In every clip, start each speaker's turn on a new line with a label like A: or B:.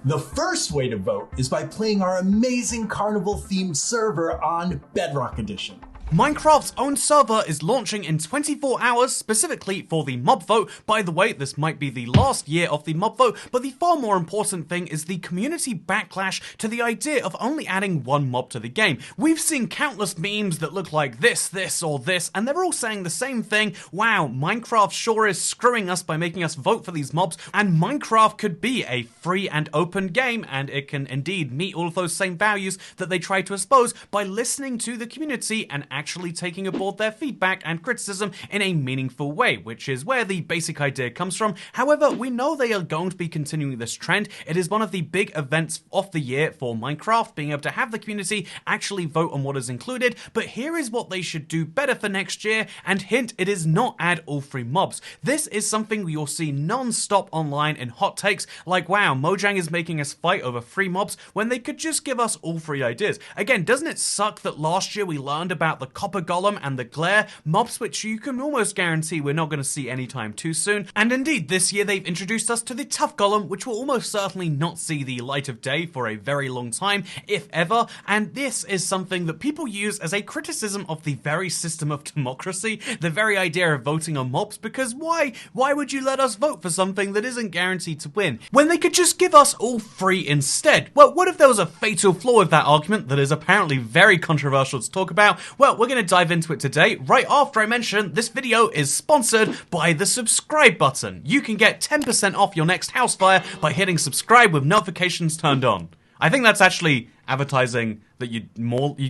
A: The first way to vote is by playing our amazing carnival-themed server on Bedrock Edition.
B: Minecraft's own server is launching in 24 hours specifically for the mob vote. By the way, this might be the last year of the mob vote, but the far more important thing is the community backlash to the idea of only adding one mob to the game. We've seen countless memes that look like this, or this, and they're all saying the same thing. Wow, Minecraft sure is screwing us by making us vote for these mobs, and Minecraft could be a free and open game, and it can indeed meet all of those same values that they try to espouse by listening to the community and actually taking aboard their feedback and criticism in a meaningful way, which is where the basic idea comes from. However, we know they are going to be continuing this trend. It is one of the big events of the year for Minecraft, being able to have the community actually vote on what is included, but here is what they should do better for next year, and hint, it is not add all free mobs. This is something you'll see non-stop online in hot takes, like wow, Mojang is making us fight over free mobs when they could just give us all free ideas. Again, doesn't it suck that last year we learned about the Copper Golem and the Glare, mobs which you can almost guarantee we're not going to see anytime too soon, and indeed this year they've introduced us to the Tough Golem, which will almost certainly not see the light of day for a very long time, if ever, and this is something that people use as a criticism of the very system of democracy, the very idea of voting on mobs, because why would you let us vote for something that isn't guaranteed to win, when they could just give us all free instead? Well, what if there was a fatal flaw with that argument that is apparently very controversial to talk about? Well, we're going to dive into it today, right after I mention this video is sponsored by the subscribe button. You can get 10% off your next house fire by hitting subscribe with notifications turned on. I think that's actually advertising that you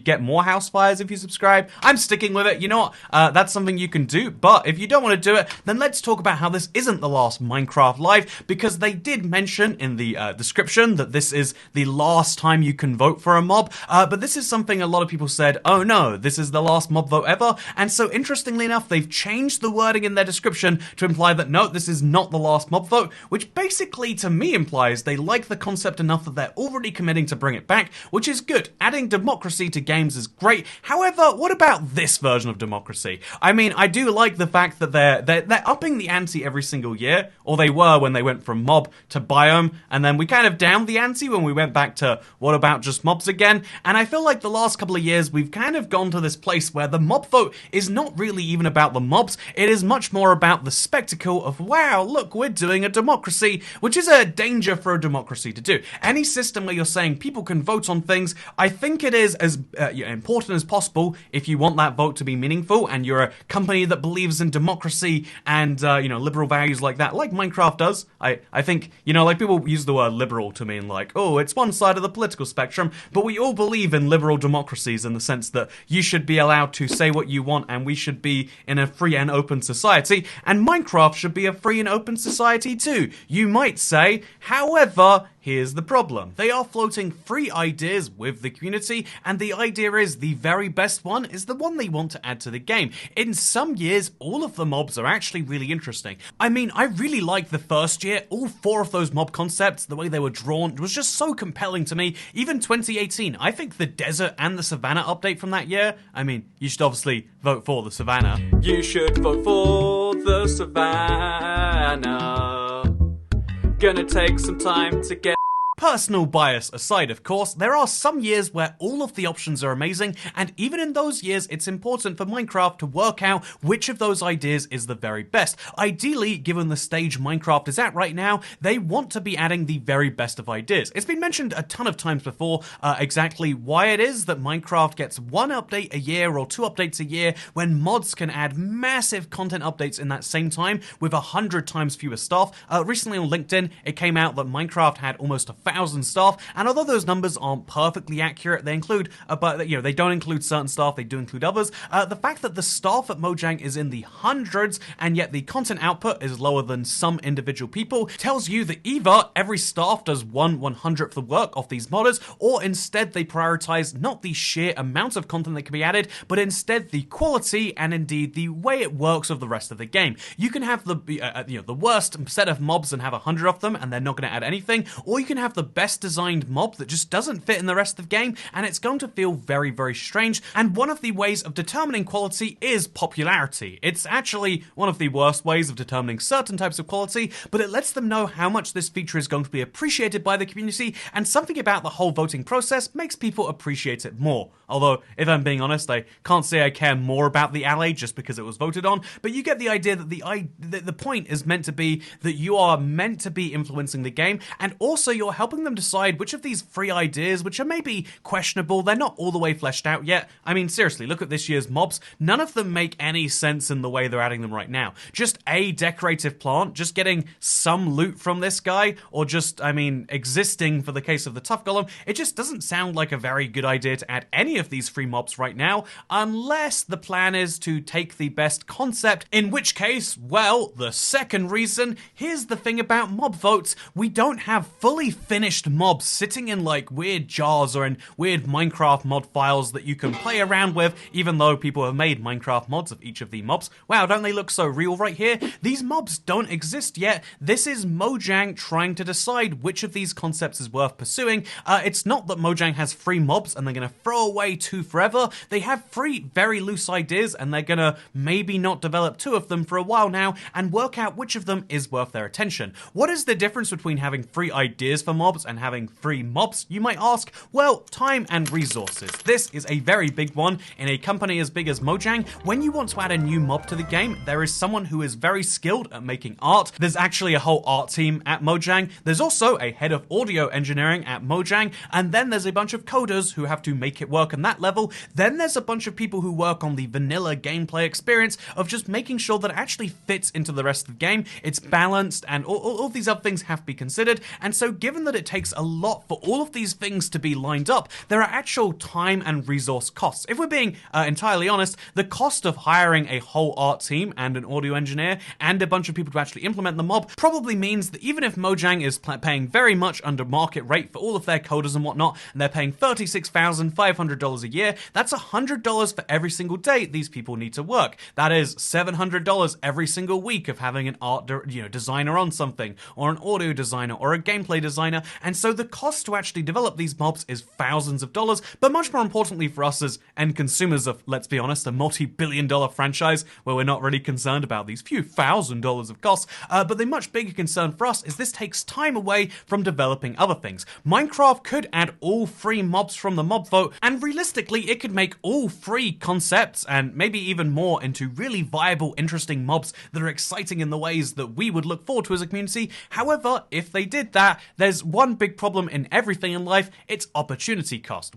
B: get more house fires if you subscribe. I'm sticking with it. You know what? That's something you can do, but if you don't want to do it, then let's talk about how this isn't the last Minecraft Live, because they did mention in the description that this is the last time you can vote for a mob, but this is something a lot of people said, oh no, this is the last mob vote ever, and so interestingly enough, they've changed the wording in their description to imply that no, this is not the last mob vote, which basically to me implies they like the concept enough that they're already committing to bring it back, which is good. Adding democracy to games is great. However, what about this version of democracy? I mean, I do like the fact that they're upping the ante every single year, or they were when they went from mob to biome, and then we kind of downed the ante when we went back to what about just mobs again, and I feel like the last couple of years we've kind of gone to this place where the mob vote is not really even about the mobs, it is much more about the spectacle of wow, look, we're doing a democracy, which is a danger for a democracy to do. Any system where you're saying people can vote on things, I think it is as important as possible if you want that vote to be meaningful and you're a company that believes in democracy and liberal values like that, like Minecraft does. I think, like people use the word liberal to mean like, oh, it's one side of the political spectrum, but we all believe in liberal democracies in the sense that you should be allowed to say what you want and we should be in a free and open society, and Minecraft should be a free and open society too, you might say. However, here's the problem. They are floating free ideas with the community, and the idea is the very best one is the one they want to add to the game. In some years, all of the mobs are actually really interesting. I mean, I really liked the first year. All 4 of those mob concepts, the way they were drawn, was just so compelling to me. Even 2018, I think the desert and the savannah update from that year, I mean, you should obviously vote for the savannah. You should vote for the savannah. Gonna take some time to get... Personal bias aside, of course, there are some years where all of the options are amazing, and even in those years, it's important for Minecraft to work out which of those ideas is the very best. Ideally, given the stage Minecraft is at right now, they want to be adding the very best of ideas. It's been mentioned a ton of times before exactly why it is that Minecraft gets 1 update a year or 2 updates a year when mods can add massive content updates in that same time with 100 times fewer staff. Recently on LinkedIn, it came out that Minecraft had almost 1,000 staff, and although those numbers aren't perfectly accurate, they include, but they don't include certain staff, they do include others. The fact that the staff at Mojang is in the hundreds, and yet the content output is lower than some individual people, tells you that either every staff does 1/100th the work of these modders, or instead they prioritize not the sheer amount of content that can be added, but instead the quality and indeed the way it works of the rest of the game. You can have the worst set of mobs and have 100 of them, and they're not going to add anything, or you can have the best designed mob that just doesn't fit in the rest of the game, and it's going to feel very, very strange. And one of the ways of determining quality is popularity. It's actually one of the worst ways of determining certain types of quality, but it lets them know how much this feature is going to be appreciated by the community, and something about the whole voting process makes people appreciate it more. Although, if I'm being honest, I can't say I care more about the alley just because it was voted on, but you get the idea that the point is meant to be that you are meant to be influencing the game, and also you're helping them decide which of these free ideas, which are maybe questionable, they're not all the way fleshed out yet. I mean, seriously, look at this year's mobs. None of them make any sense in the way they're adding them right now. Just a decorative plant, just getting some loot from this guy, or just, I mean, existing for the case of the Tough Golem, it just doesn't sound like a very good idea to add any of these free mobs right now, unless the plan is to take the best concept, in which case, well, the second reason, here's the thing about mob votes, we don't have fully finished mobs sitting in like weird jars or in weird Minecraft mod files that you can play around with, even though people have made Minecraft mods of each of the mobs. Wow, don't they look so real right here? These mobs don't exist yet. This is Mojang trying to decide which of these concepts is worth pursuing. It's not that Mojang has free mobs and they're going to throw away 2 forever. They have 3 very loose ideas and they're going to maybe not develop 2 of them for a while now and work out which of them is worth their attention. What is the difference between having 3 ideas for mobs and having 3 mobs, you might ask? Well, time and resources. This is a very big one in a company as big as Mojang. When you want to add a new mob to the game, there is someone who is very skilled at making art. There's actually a whole art team at Mojang. There's also a head of audio engineering at Mojang, and then there's a bunch of coders who have to make it work on that level. Then there's a bunch of people who work on the vanilla gameplay experience of just making sure that it actually fits into the rest of the game, it's balanced, and all these other things have to be considered. And so given that it takes a lot for all of these things to be lined up, there are actual time and resource costs. If we're being entirely honest, the cost of hiring a whole art team and an audio engineer and a bunch of people to actually implement the mob probably means that even if Mojang is paying very much under market rate for all of their coders and whatnot, and they're paying $36,500 a year, that's $100 for every single day these people need to work. That is $700 every single week of having an art designer on something, or an audio designer, or a gameplay designer, and so the cost to actually develop these mobs is thousands of dollars, but much more importantly for us as end consumers of, let's be honest, a multi-billion-dollar franchise where we're not really concerned about these few $1,000 of costs, but the much bigger concern for us is this takes time away from developing other things. Minecraft could add all free mobs from the mob vote, and realistically it could make all free concepts and maybe even more into really viable, interesting mobs that are exciting in the ways that we would look forward to as a community. However, if they did that, there's one big problem in everything in life, it's opportunity cost.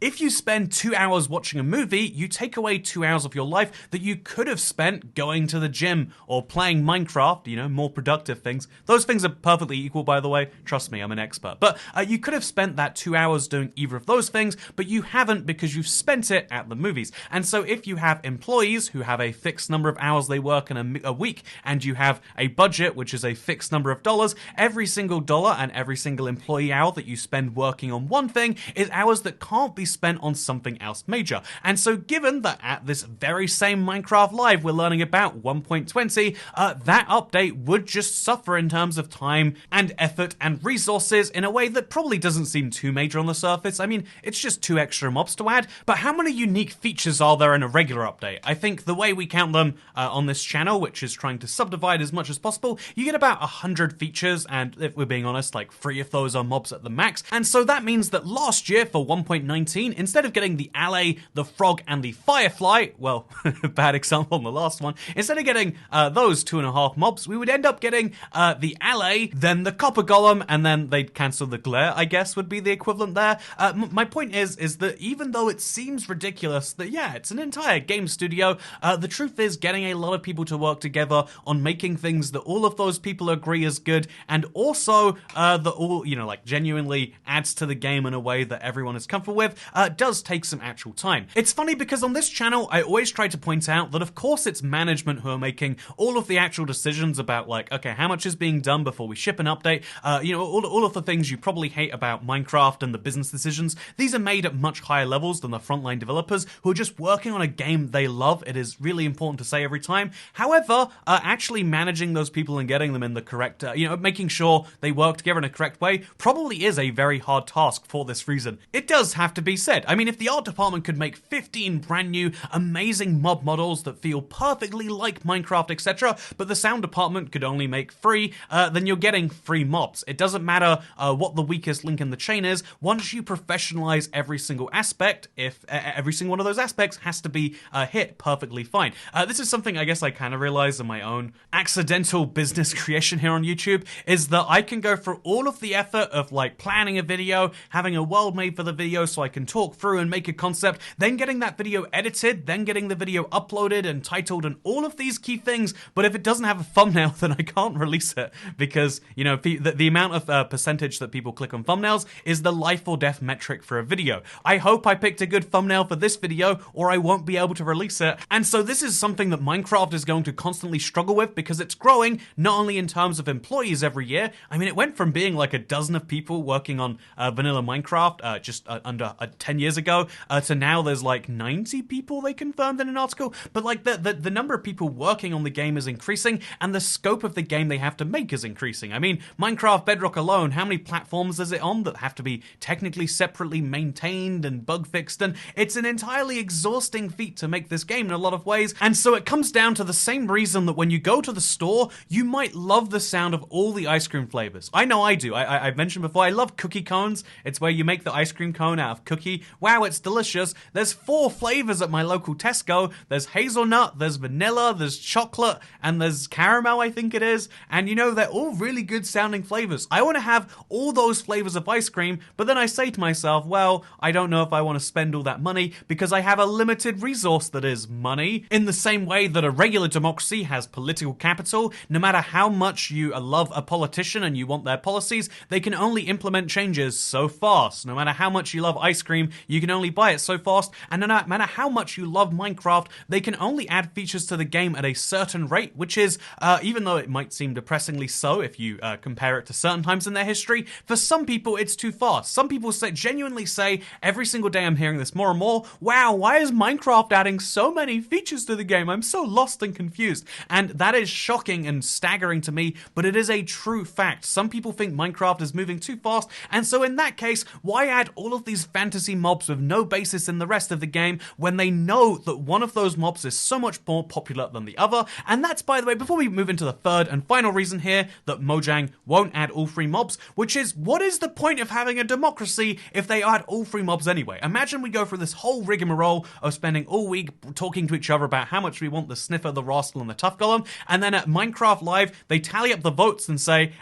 B: If you spend 2 hours watching a movie, you take away 2 hours of your life that you could have spent going to the gym or playing Minecraft, more productive things. Those things are perfectly equal, by the way. Trust me, I'm an expert. But you could have spent that 2 hours doing either of those things, but you haven't because you've spent it at the movies. And so if you have employees who have a fixed number of hours they work in a week, and you have a budget, which is a fixed number of dollars, every single dollar and every single employee hour that you spend working on one thing is hours that can't be spent on something else major. And so given that at this very same Minecraft Live we're learning about 1.20, that update would just suffer in terms of time and effort and resources in a way that probably doesn't seem too major on the surface. I mean, it's just 2 extra mobs to add, but how many unique features are there in a regular update? I think the way we count them on this channel, which is trying to subdivide as much as possible, you get about 100 features, and if we're being honest, like 3 of those are mobs at the max. And so that means that last year for 1.19, instead of getting the alley, the frog, and the firefly, well, bad example on the last one, instead of getting those 2.5 mobs, we would end up getting the alley, then the copper golem, and then they'd cancel the glare, I guess would be the equivalent there. My point is that even though it seems ridiculous that, yeah, it's an entire game studio, the truth is getting a lot of people to work together on making things that all of those people agree is good, and also that all, genuinely adds to the game in a way that everyone is comfortable with, does take some actual time. It's funny because on this channel, I always try to point out that of course it's management who are making all of the actual decisions about okay, how much is being done before we ship an update, all of the things you probably hate about Minecraft and the business decisions, these are made at much higher levels than the frontline developers who are just working on a game they love. It is really important to say every time. However, actually managing those people and getting them in the correct, making sure they work together in a correct way probably is a very hard task for this reason. It does have to be said. I mean, if the art department could make 15 brand new, amazing mob models that feel perfectly like Minecraft, etc., but the sound department could only make 3, then you're getting 3 mobs. It doesn't matter what the weakest link in the chain is. Once you professionalize every single aspect, if every single one of those aspects has to be hit perfectly fine. This is something I guess I kind of realized in my own accidental business creation here on YouTube, is that I can go through all of the effort of like planning a video, having a world made for the video so I can talk through and make a concept, then getting that video edited, then getting the video uploaded and titled and all of these key things, but if it doesn't have a thumbnail, then I can't release it because, the amount of percentage that people click on thumbnails is the life or death metric for a video. I hope I picked a good thumbnail for this video or I won't be able to release it. And so this is something that Minecraft is going to constantly struggle with because it's growing not only in terms of employees every year. I mean, it went from being like a dozen of people working on vanilla Minecraft just under 10 years ago to now there's like 90 people they confirmed in an article. But like the number of people working on the game is increasing and the scope of the game they have to make is increasing. I mean, Minecraft Bedrock alone, how many platforms is it on that have to be technically separately maintained and bug fixed? And it's an entirely exhausting feat to make this game in a lot of ways. And so it comes down to the same reason that when you go to the store, you might love the sound of all the ice cream flavors. I know I do. I've mentioned before, I love cookie cones. It's where you make the ice cream cone out of cookie. Wow, it's delicious. There's 4 flavors at my local Tesco. There's hazelnut, there's vanilla, there's chocolate, and there's caramel, I think it is. And they're all really good sounding flavors. I want to have all those flavors of ice cream, but then I say to myself, well, I don't know if I want to spend all that money because I have a limited resource that is money. In the same way that a regular democracy has political capital, no matter how much you love a politician and you want their policies, they can only implement changes so fast. No matter how much you love ice cream, you can only buy it so fast. And no matter how much you love Minecraft, they can only add features to the game at a certain rate, which is, even though it might seem depressingly so if you compare it to certain times in their history, for some people it's too fast. Some people genuinely say, every single day I'm hearing this more and more, wow, why is Minecraft adding so many features to the game? I'm so lost and confused. And that is shocking and staggering to me, but it is a true fact. Some people think Minecraft is moving too fast, and so in that case, why add all of these fantasy mobs with no basis in the rest of the game when they know that one of those mobs is so much more popular than the other? And that's, by the way, before we move into the third and final reason here that Mojang won't add all 3 mobs, which is, what is the point of having a democracy if they add all 3 mobs anyway? Imagine we go through this whole rigmarole of spending all week talking to each other about how much we want the Sniffer, the Rascal, and the Tough Golem, and then at Minecraft Live, they tally up the votes and say,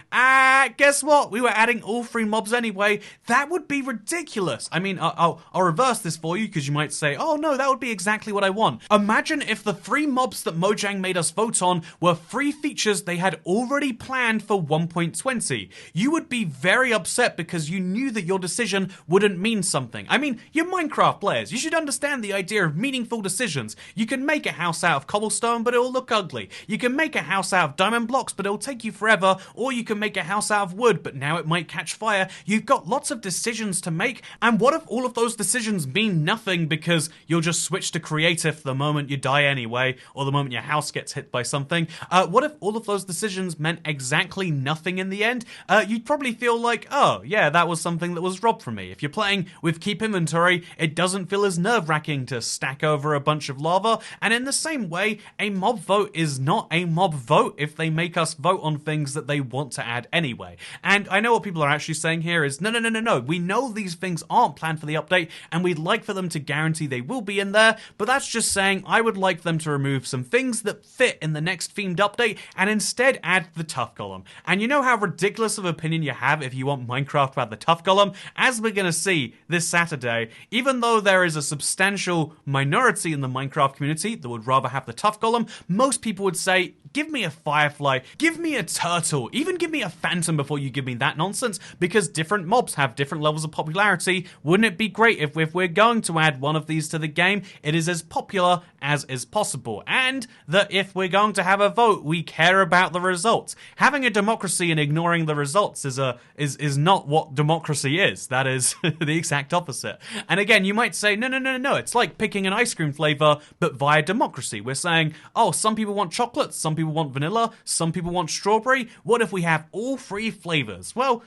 B: guess what? We were adding all 3 mobs anyway. That would be ridiculous. I mean, I'll reverse this for you because you might say, oh no, that would be exactly what I want. Imagine if the 3 mobs that Mojang made us vote on were 3 features they had already planned for 1.20. You would be very upset because you knew that your decision wouldn't mean something. I mean, you're Minecraft players. You should understand the idea of meaningful decisions. You can make a house out of cobblestone, but it'll look ugly. You can make a house out of diamond blocks, but it'll take you forever. Or you can make a house out of wood, but now it might catch fire. You've got lots of decisions to make. And what if all of those decisions mean nothing because you'll just switch to creative the moment you die anyway, or the moment your house gets hit by something? What if all of those decisions meant exactly nothing in the end? You'd probably feel like, oh yeah, that was something that was robbed from me. If you're playing with Keep Inventory, it doesn't feel as nerve-wracking to stack over a bunch of lava. And in the same way, a mob vote is not a mob vote if they make us vote on things that they want to add anyway. And I know what people are actually saying here is, no, we know these things aren't planned for the update, and we'd like for them to guarantee they will be in there, but that's just saying I would like them to remove some things that fit in the next themed update, and instead add the Tough Golem. And you know how ridiculous of opinion you have if you want Minecraft to add the Tough Golem? As we're gonna see this Saturday, even though there is a substantial minority in the Minecraft community that would rather have the Tough Golem, most people would say, give me a Firefly, give me a Turtle, even give me a Phantom before you give me that nonsense, because different mobs have different levels of popularity. Wouldn't it be great if we're going to add one of these to the game, it is as popular as is possible, and that if we're going to have a vote, we care about the results. Having a democracy and ignoring the results is not what democracy is. That is the exact opposite. And again, you might say, no, it's like picking an ice cream flavor, but via democracy. We're saying, oh, some people want chocolate, some people want vanilla, some people want strawberry. What if we have all three flavors? Well,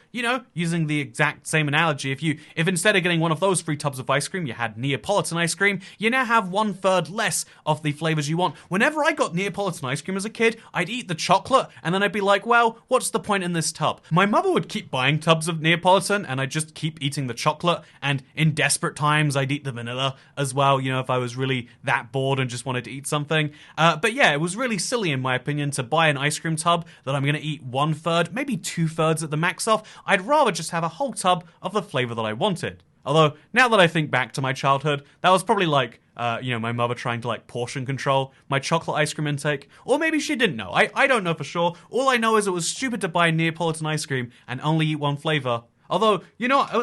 B: using the exact same analogy, if instead of getting one of those 3 tubs of ice cream, you had Neapolitan ice cream, you now have 1/3 less of the flavors you want. Whenever I got Neapolitan ice cream as a kid, I'd eat the chocolate, and then I'd be like, well, what's the point in this tub? My mother would keep buying tubs of Neapolitan, and I'd just keep eating the chocolate, and in desperate times, I'd eat the vanilla as well, if I was really that bored and just wanted to eat something. But yeah, it was really silly, in my opinion, to buy an ice cream tub that I'm going to eat 1/3, maybe 2/3 at the max of. I'd rather just have a whole tub of the flavor that I wanted. Although, now that I think back to my childhood, that was probably like, my mother trying to like portion control my chocolate ice cream intake. Or maybe she didn't know. I don't know for sure. All I know is it was stupid to buy Neapolitan ice cream and only eat one flavor. Although,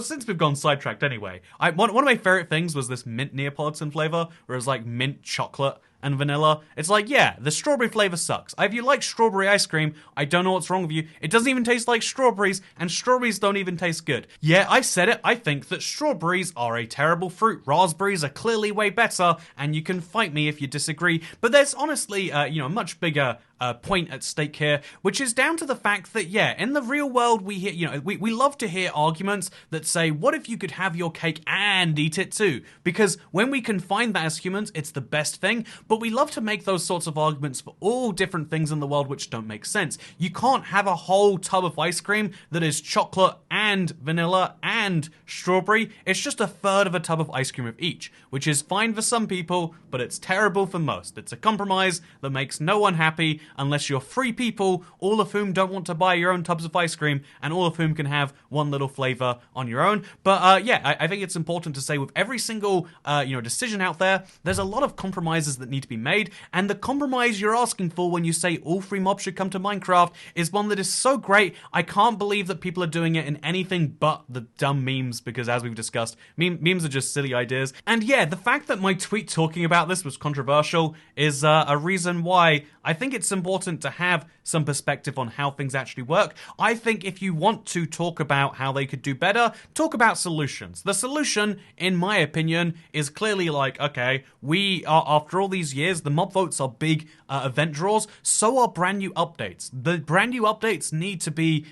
B: since we've gone sidetracked anyway, one of my favorite things was this mint Neapolitan flavor, where it was like mint chocolate and vanilla. It's like, yeah, the strawberry flavor sucks. If you like strawberry ice cream, I don't know what's wrong with you. It doesn't even taste like strawberries, and strawberries don't even taste good. Yeah, I said it. I think that strawberries are a terrible fruit. Raspberries are clearly way better, and you can fight me if you disagree. But there's honestly, a much bigger point at stake here, which is down to the fact that, yeah, in the real world, we hear, we love to hear arguments that say, what if you could have your cake and eat it too? Because when we can find that as humans, it's the best thing. But we love to make those sorts of arguments for all different things in the world which don't make sense. You can't have a whole tub of ice cream that is chocolate and vanilla and strawberry. It's just 1/3 of a tub of ice cream of each, which is fine for some people, but it's terrible for most. It's a compromise that makes no one happy unless you're 3 people, all of whom don't want to buy your own tubs of ice cream, and all of whom can have one little flavor on your own. But yeah, I think it's important to say with every single decision out there, there's a lot of compromises that need to be made, and the compromise you're asking for when you say all 3 mobs should come to Minecraft is one that is so great, I can't believe that people are doing it in anything but the dumb memes, because as we've discussed, memes are just silly ideas. And yeah, the fact that my tweet talking about this was controversial is a reason why I think it's important to have some perspective on how things actually work. I think if you want to talk about how they could do better, talk about solutions. The solution, in my opinion, is clearly like, okay, we are, after all these years, the mob votes are big event draws, so are brand new updates. The brand new updates need to be,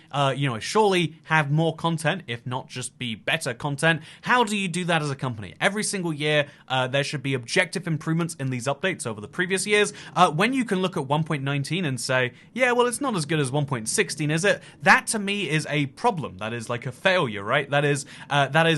B: surely have more content, if not just be better content. How do you do that as a company? Every single year, there should be objective improvements in these updates over the previous years. When you can look at 1.19 and say, yeah, well, it's not as good as 1.16, is it? That to me is a problem. That is like a failure, right? That is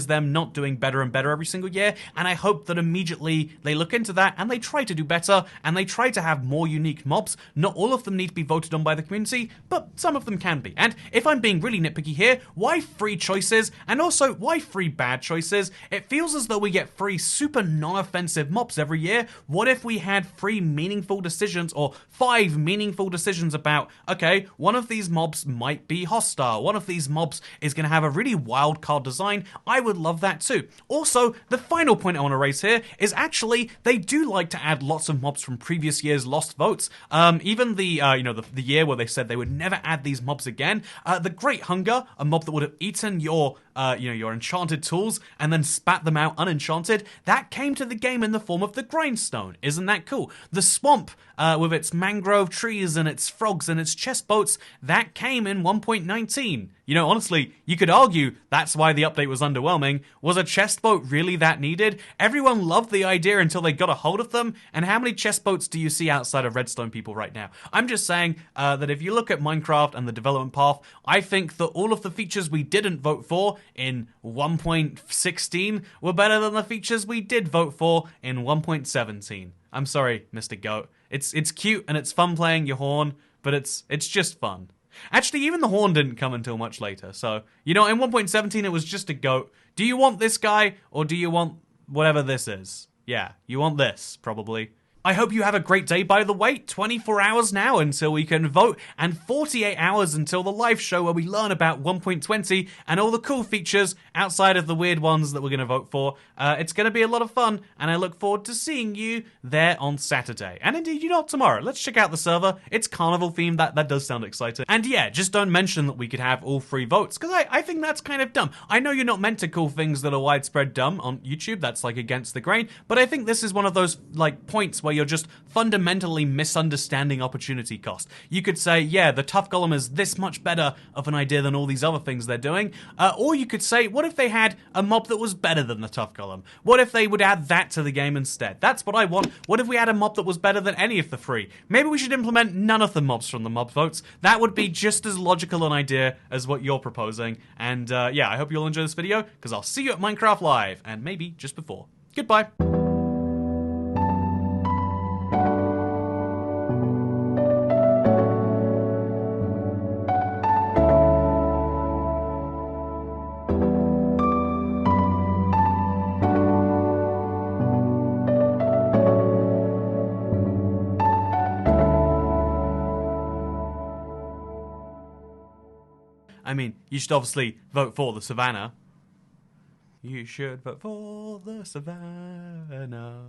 B: them not doing better and better every single year. And I hope that immediately they look into that and they try to do better and they try to have more unique mobs. Not all of them need to be voted on by the community, but some of them can be. And if I'm being really nitpicky here, why 3 choices? And also, why 3 bad choices? It feels as though we get 3 super non-offensive mobs every year. What if we had 3 meaningful decisions, or 5 meaningful decisions about, okay, one of these mobs might be hostile, one of these mobs is going to have a really wild card design? I would love that too. Also, the final point I want to raise here is actually they do like to add lots of mobs from previous years' lost votes. Even the year where they said they would never add these mobs again. The Great Hunger, a mob that would have eaten your enchanted tools and then spat them out unenchanted, that came to the game in the form of the Grindstone. Isn't that cool? The Swamp, with its mangrove trees and its frogs and its chest boats, that came in 1.19. Honestly, you could argue that's why the update was underwhelming. Was a chest boat really that needed? Everyone loved the idea until they got a hold of them, and how many chest boats do you see outside of Redstone people right now? I'm just saying that if you look at Minecraft and the development path, I think that all of the features we didn't vote for in 1.16 were better than the features we did vote for in 1.17. I'm sorry, Mr. Goat. It's cute and it's fun playing your horn, but it's just fun. Actually, even the horn didn't come until much later, so, in 1.17 it was just a goat. Do you want this guy, or do you want whatever this is? Yeah, you want this, probably. I hope you have a great day, by the way. 24 hours now until we can vote, and 48 hours until the live show where we learn about 1.20 and all the cool features outside of the weird ones that we're going to vote for. It's going to be a lot of fun, and I look forward to seeing you there on Saturday. And indeed, you know what, tomorrow. Let's check out the server. It's carnival themed. That does sound exciting. And yeah, just don't mention that we could have all 3 votes, because I think that's kind of dumb. I know you're not meant to call things that are widespread dumb on YouTube. That's like against the grain. But I think this is one of those like points where you're just fundamentally misunderstanding opportunity cost. You could say, yeah, the Tough Golem is this much better of an idea than all these other things they're doing. Or you could say, what if they had a mob that was better than the Tough Golem? What if they would add that to the game instead? That's what I want. What if we had a mob that was better than any of the 3? Maybe we should implement none of the mobs from the mob votes. That would be just as logical an idea as what you're proposing. And yeah, I hope you'll enjoy this video, because I'll see you at Minecraft Live, and maybe just before. Goodbye. I mean, you should obviously vote for the Savannah. You should vote for the Savannah.